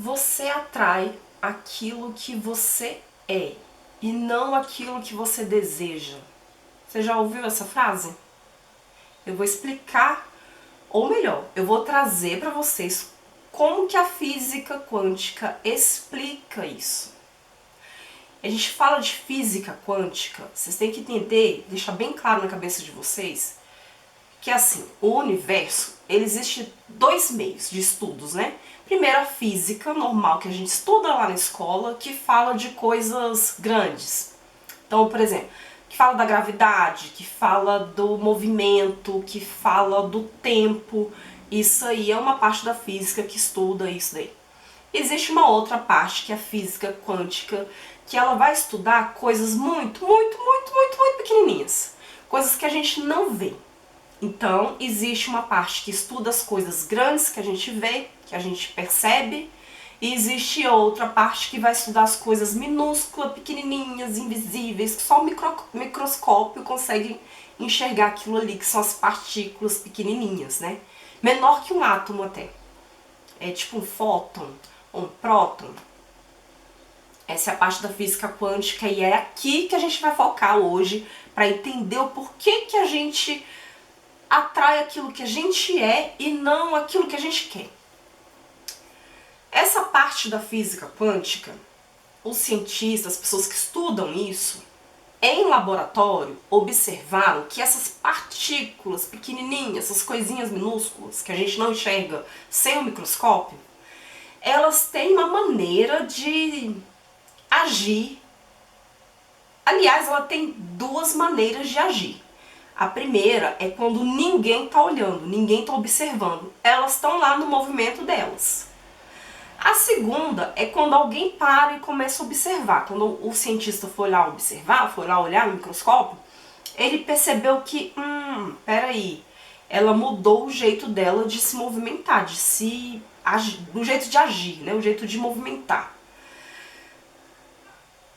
Você atrai aquilo que você é e não aquilo que você deseja. Você já ouviu essa frase? Eu vou explicar, ou melhor, eu vou trazer para vocês como que a física quântica explica isso. A gente fala de física quântica, vocês têm que entender, deixar bem claro na cabeça de vocês, que assim, o universo, ele existe dois meios de estudos, né? Primeiro a física normal, que a gente estuda lá na escola, que fala de coisas grandes. Então, por exemplo, que fala da gravidade, que fala do movimento, que fala do tempo. Isso aí é uma parte da física que estuda isso daí. Existe uma outra parte, que é a física quântica, que ela vai estudar coisas muito pequenininhas. Coisas que a gente não vê. Então, existe uma parte que estuda as coisas grandes que a gente vê, que a gente percebe, e existe outra parte que vai estudar as coisas minúsculas, pequenininhas, invisíveis, que só o microscópio consegue enxergar aquilo ali, que são as partículas pequenininhas, né? Menor que um átomo até. É tipo um fóton, um próton. Essa é a parte da física quântica e é aqui que a gente vai focar hoje para entender o porquê que a gente atrai aquilo que a gente é e não aquilo que a gente quer. Essa parte da física quântica, os cientistas, as pessoas que estudam isso, em laboratório observaram que essas partículas pequenininhas, essas coisinhas minúsculas que a gente não enxerga sem o microscópio, elas têm uma maneira de agir. Aliás, ela tem duas maneiras de agir. A primeira é quando ninguém está olhando, ninguém está observando. Elas estão lá no movimento delas. A segunda é quando alguém para e começa a observar. Quando o cientista foi lá observar, foi lá olhar no microscópio, ele percebeu que, peraí, ela mudou o jeito dela de se movimentar, o jeito de agir, né? O jeito de movimentar.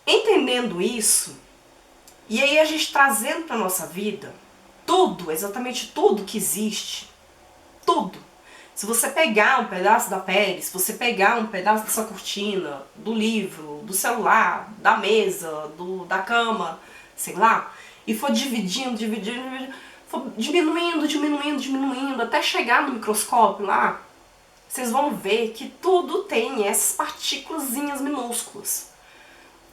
Entendendo isso, e aí a gente trazendo para a nossa vida, tudo, exatamente tudo que existe, tudo. Se você pegar um pedaço da pele, se você pegar um pedaço dessa cortina, do livro, do celular, da mesa, da cama, sei lá, e for dividindo, for diminuindo, até chegar no microscópio lá, vocês vão ver que tudo tem essas partículazinhas minúsculas.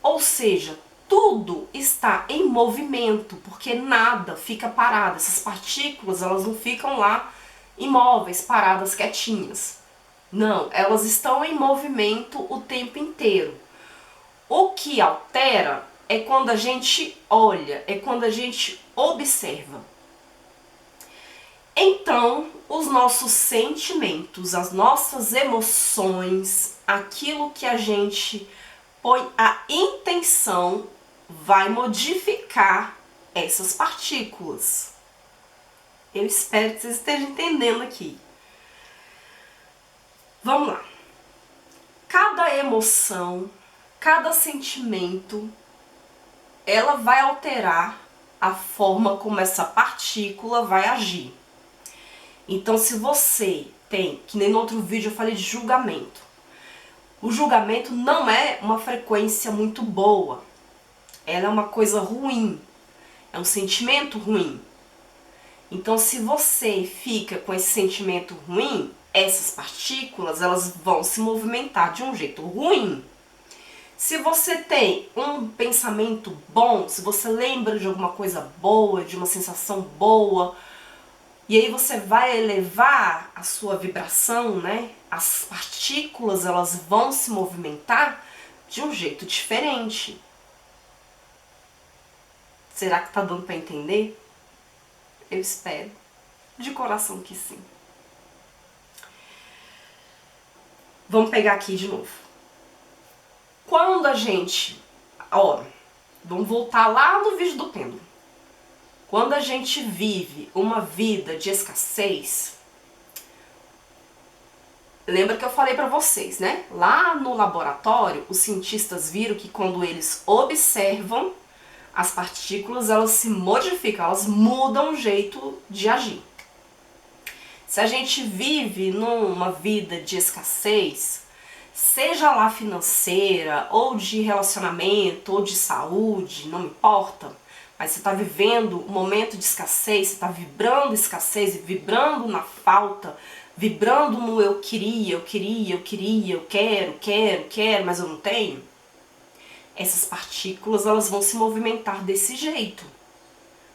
Ou seja, tudo está em movimento, porque nada fica parado. Essas partículas, elas não ficam lá imóveis, paradas, quietinhas. Não, elas estão em movimento o tempo inteiro. O que altera é quando a gente olha, é quando a gente observa. Então, os nossos sentimentos, as nossas emoções, aquilo que a gente põe a intenção, vai modificar essas partículas. Eu espero que vocês estejam entendendo aqui. Vamos lá. Cada emoção, cada sentimento, ela vai alterar a forma como essa partícula vai agir. Então, se você tem, que nem no outro vídeo eu falei de julgamento, o julgamento não é uma frequência muito boa. Ela é uma coisa ruim. É um sentimento ruim. Então, se você fica com esse sentimento ruim, essas partículas, elas vão se movimentar de um jeito ruim. Se você tem um pensamento bom, se você lembra de alguma coisa boa, de uma sensação boa, e aí você vai elevar a sua vibração, né? As partículas, elas vão se movimentar de um jeito diferente. Será que tá dando para entender? Eu espero, de coração que sim. Vamos pegar aqui de novo. Quando a gente, vamos voltar lá no vídeo do pêndulo. Quando a gente vive uma vida de escassez, lembra que eu falei para vocês, né? Lá no laboratório, os cientistas viram que quando eles observam, as partículas, elas se modificam, elas mudam o jeito de agir. Se a gente vive numa vida de escassez, seja lá financeira, ou de relacionamento, ou de saúde, não importa, mas você está vivendo um momento de escassez, você está vibrando escassez, vibrando na falta, vibrando no eu queria, eu quero, mas eu não tenho. Essas partículas, elas vão se movimentar desse jeito,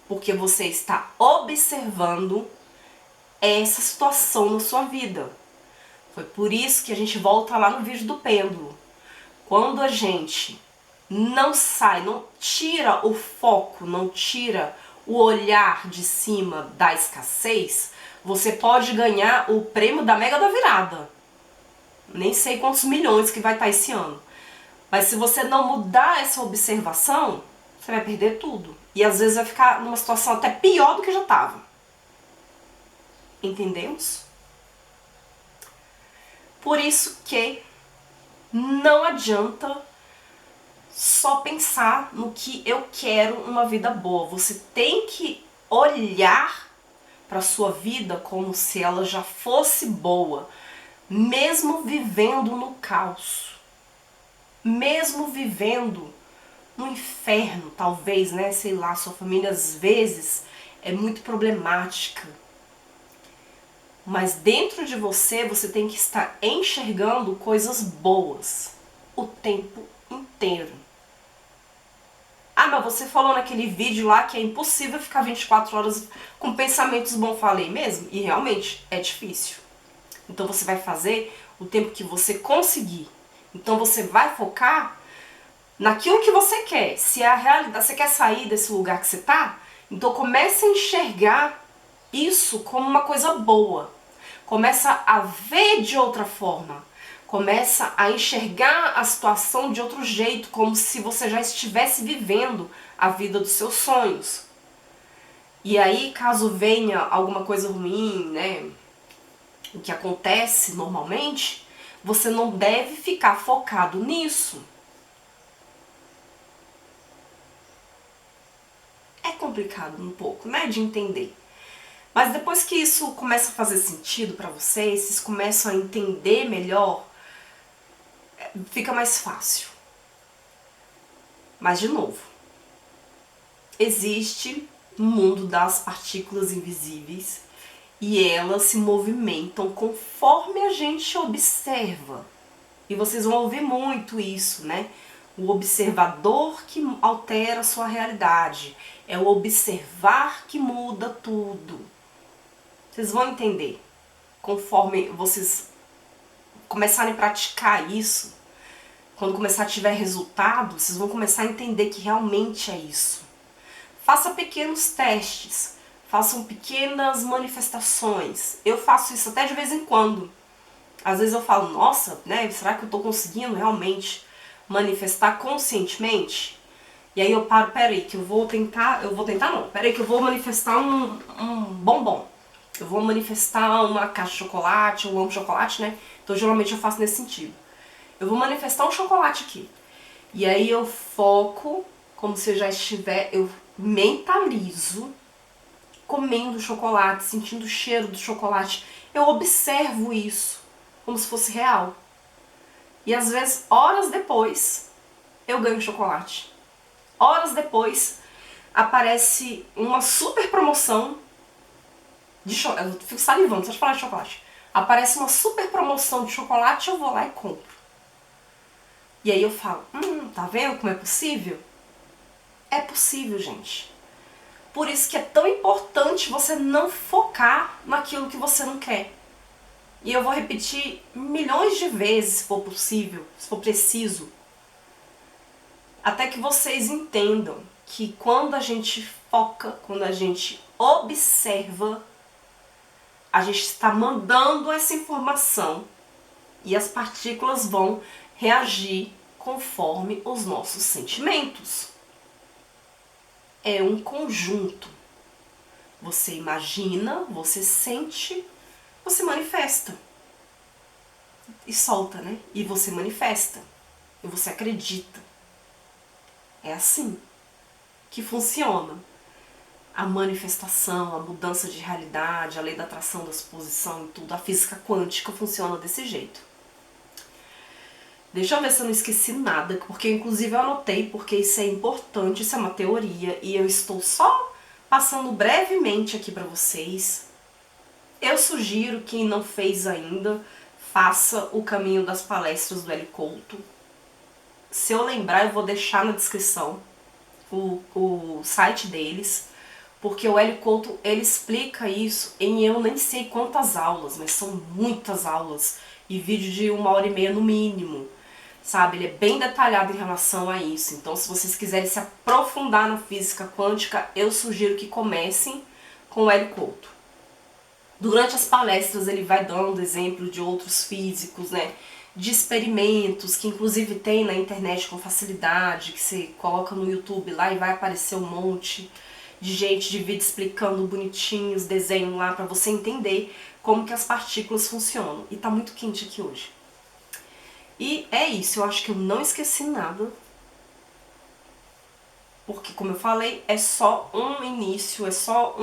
porque você está observando essa situação na sua vida. Foi por isso que a gente volta lá no vídeo do pêndulo. Quando a gente não sai, não tira o foco, não tira o olhar de cima da escassez, você pode ganhar o prêmio da Mega da Virada. Nem sei quantos milhões que vai estar esse ano. Mas se você não mudar essa observação, você vai perder tudo. E às vezes vai ficar numa situação até pior do que já estava. Entendemos? Por isso que não adianta só pensar no que eu quero uma vida boa. Você tem que olhar para sua vida como se ela já fosse boa, mesmo vivendo no caos, mesmo vivendo no inferno, talvez, né? Sei lá, sua família às vezes é muito problemática. Mas dentro de você, você tem que estar enxergando coisas boas o tempo inteiro. Ah, mas você falou naquele vídeo lá que é impossível ficar 24 horas com pensamentos bons. Falei mesmo? E realmente é difícil. Então você vai fazer o tempo que você conseguir. Então você vai focar naquilo que você quer. Se é a realidade, você quer sair desse lugar que você tá, então comece a enxergar isso como uma coisa boa. Começa a ver de outra forma. Começa a enxergar a situação de outro jeito, como se você já estivesse vivendo a vida dos seus sonhos. E aí, caso venha alguma coisa ruim, né, o que acontece normalmente, você não deve ficar focado nisso. É complicado um pouco, né, de entender. Mas depois que isso começa a fazer sentido para vocês, vocês começam a entender melhor, fica mais fácil. Mas de novo, existe um mundo das partículas invisíveis e elas se movimentam conforme a gente observa. E vocês vão ouvir muito isso, né? O observador que altera a sua realidade. É o observar que muda tudo. Vocês vão entender. Conforme vocês começarem a praticar isso, quando começar a tiver resultado, vocês vão começar a entender que realmente é isso. Faça pequenos testes, façam pequenas manifestações. Eu faço isso até de vez em quando. Às vezes eu falo, nossa, né, será que eu tô conseguindo realmente manifestar conscientemente? E aí eu paro, peraí, que eu vou tentar não, peraí que eu vou manifestar um bombom. Eu vou manifestar uma caixa de chocolate, eu amo chocolate, né? Então geralmente eu faço nesse sentido. Eu vou manifestar um chocolate aqui. E aí eu foco, como se eu já estiver, eu mentalizo comendo chocolate, sentindo o cheiro do chocolate. Eu observo isso, como se fosse real. E às vezes, horas depois, eu ganho chocolate. Horas depois, aparece uma super promoção de chocolate. Eu fico salivando só de falar de chocolate. Aparece uma super promoção de chocolate, eu vou lá e compro. E aí eu falo, tá vendo como é possível? É possível, gente. Por isso que é tão importante você não focar naquilo que você não quer. E eu vou repetir milhões de vezes, se for possível, se for preciso, até que vocês entendam que quando a gente foca, quando a gente observa, a gente está mandando essa informação e as partículas vão reagir conforme os nossos sentimentos. É um conjunto. Você imagina, você sente, você manifesta. E solta, né? E você manifesta. E você acredita. É assim que funciona a manifestação, a mudança de realidade, a lei da atração, da suposição e tudo. A física quântica funciona desse jeito. Deixa eu ver se eu não esqueci nada, porque inclusive eu anotei, porque isso é importante, isso é uma teoria, e eu estou só passando brevemente aqui pra vocês. Eu sugiro, quem não fez ainda, faça o caminho das palestras do Hélio Couto. Se eu lembrar, eu vou deixar na descrição o site deles, porque o Hélio Couto, ele explica isso em eu nem sei quantas aulas, mas são muitas aulas, e vídeo de 1h30 no mínimo, sabe? Ele é bem detalhado em relação a isso. Então, se vocês quiserem se aprofundar na física quântica, eu sugiro que comecem com o Hélio Couto. Durante as palestras ele vai dando exemplo de outros físicos, né? De experimentos que inclusive tem na internet com facilidade, que você coloca no YouTube lá e vai aparecer um monte de gente de vídeo explicando bonitinho os desenhos lá pra você entender como que as partículas funcionam. E tá muito quente aqui hoje. E é isso, eu acho que eu não esqueci nada. Porque, como eu falei, é só um início, é só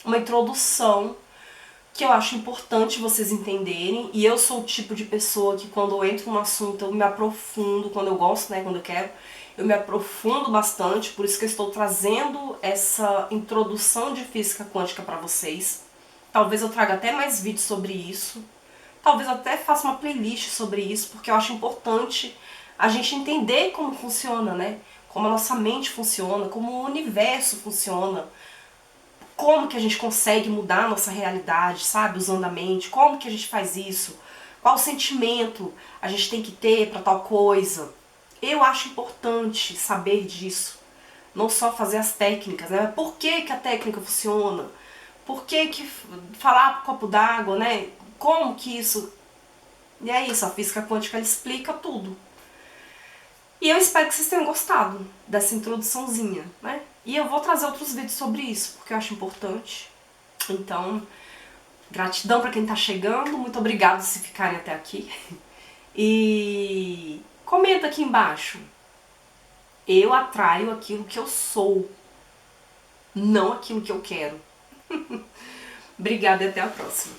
uma introdução que eu acho importante vocês entenderem. E eu sou o tipo de pessoa que quando eu entro num assunto eu me aprofundo, quando eu gosto, né, quando eu quero, eu me aprofundo bastante, por isso que eu estou trazendo essa introdução de física quântica para vocês. Talvez eu traga até mais vídeos sobre isso, talvez eu até faça uma playlist sobre isso, porque eu acho importante a gente entender como funciona, né, como a nossa mente funciona, como o universo funciona, como que a gente consegue mudar a nossa realidade, sabe, usando a mente, como que a gente faz isso, qual sentimento a gente tem que ter para tal coisa. Eu acho importante saber disso, não só fazer as técnicas, né, mas por que que a técnica funciona, por que que falar pro copo d'água, né, como que isso... E é isso, a física quântica ela explica tudo. E eu espero que vocês tenham gostado dessa introduçãozinha, né? E eu vou trazer outros vídeos sobre isso, porque eu acho importante. Então, gratidão pra quem tá chegando, muito obrigada se ficarem até aqui. E comenta aqui embaixo. Eu atraio aquilo que eu sou, não aquilo que eu quero. Obrigada e até a próxima.